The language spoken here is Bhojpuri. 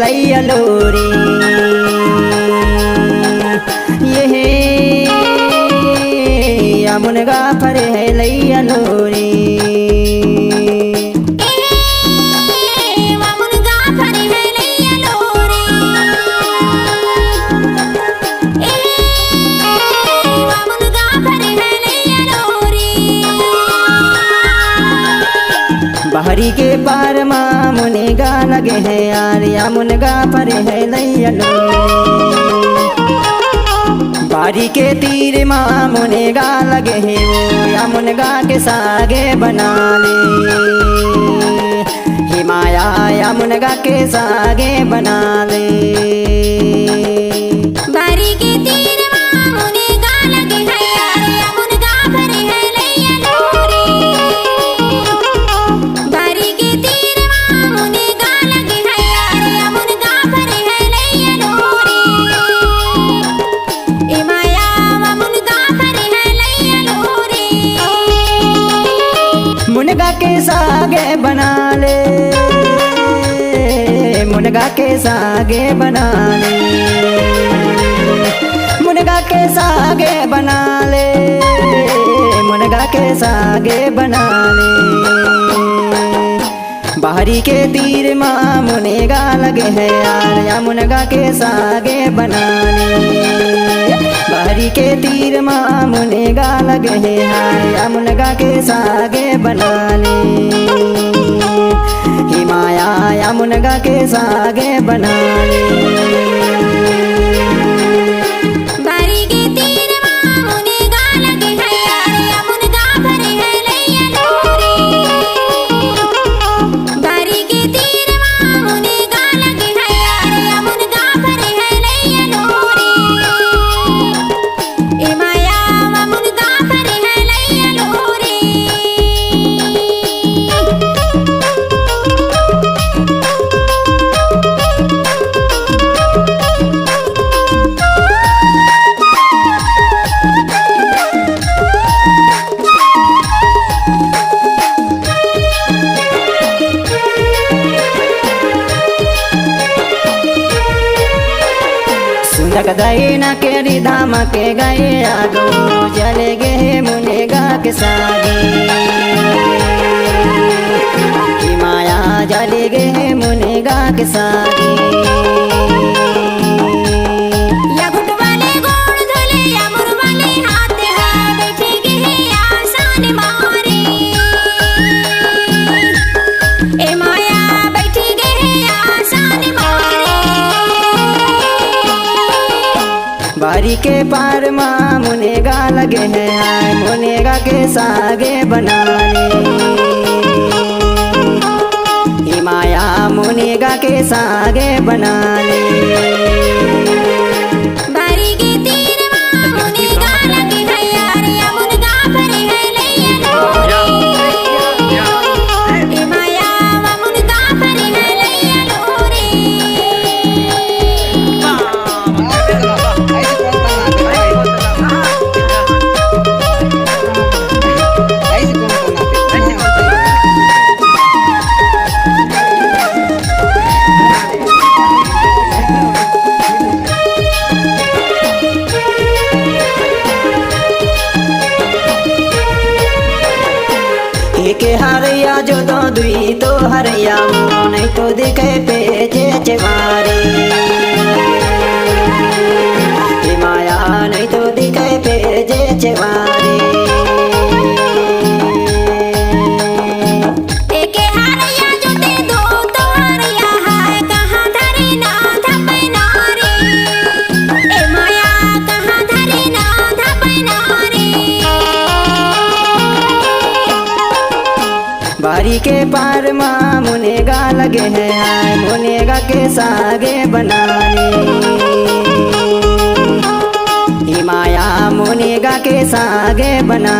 लैया लोरी ये मुनगा फरे है लैया लोरी बहरी के पार माँ मुनेगा लगे है यार या मुनगा फरे है लैया बारी के तीर माँ मुनेगा लगे है वो या मुनगा के सागे बना ले हिमाया या मुनगा के सागे बना ले बारी के तीर माँ मुनेगा लगे है यार या मुनगा फरे है लैया लोरी बारी के तीर माँ मुनेगा लगे है यार या मुनगा फरे है लैया लोरी ए माया वा मुनगा फरे है लैया लोरी मुनगा के सागे बना ले मुनगा के सागे बना ले मुनगा के सागे बना ले मुनगा के सागे बना ले बाहरी के तीर माँ मुनेगा लगे है यार या मुनगा के सागे बना ले बाहरी के तीर माँ मुनेगा लगे है यार या मुनगा के सागे बना ले हिमाया या मुनगा के सागे बना ले बारी के तीर माँ मुनेगा लगे है यार या मुनगा फरे है लैया लोरी बारी के तीर माँ मुनेगा लगे है यार या मुनगा फरे है लैया लोरी ए माया वा मुनगा फरे है लैया लोरी सुंदक दही न केरी धाम के गए आगो जले गे मुनेगा के सागे हिमाया जले गे मुनेगा के सागे या घुट वाले गोड़ धोले या मुर वाले हाथ है बैठे गे आसान मारे ए माया बैठे गे आसान मारे बारी के पार माँ मुनेगा लगे है आय मुनेगा के सागे बना ले हिमाया मुनेगा के सागे बना ले बारी के तीर माँ मुनेगा लगे है यार या मुनगा फरे है लैया लोरी ए माया वा मुनगा फरे है लैया लोरी एक हरिया जो दो दुई तो हरिया नहीं तो दिखे पेचे चमारे हिमाया नहीं तो दिखे पेचे चमारे एके हरिया जोते दो तो हरिया है कहाँ धरे ना धपे नारे ए माया कहाँ धरे ना धपे नारे बारी के पार माँ मुनेगा लगे है आय मुनेगा के सागे बना ले हिमाया मुनेगा के सागे बना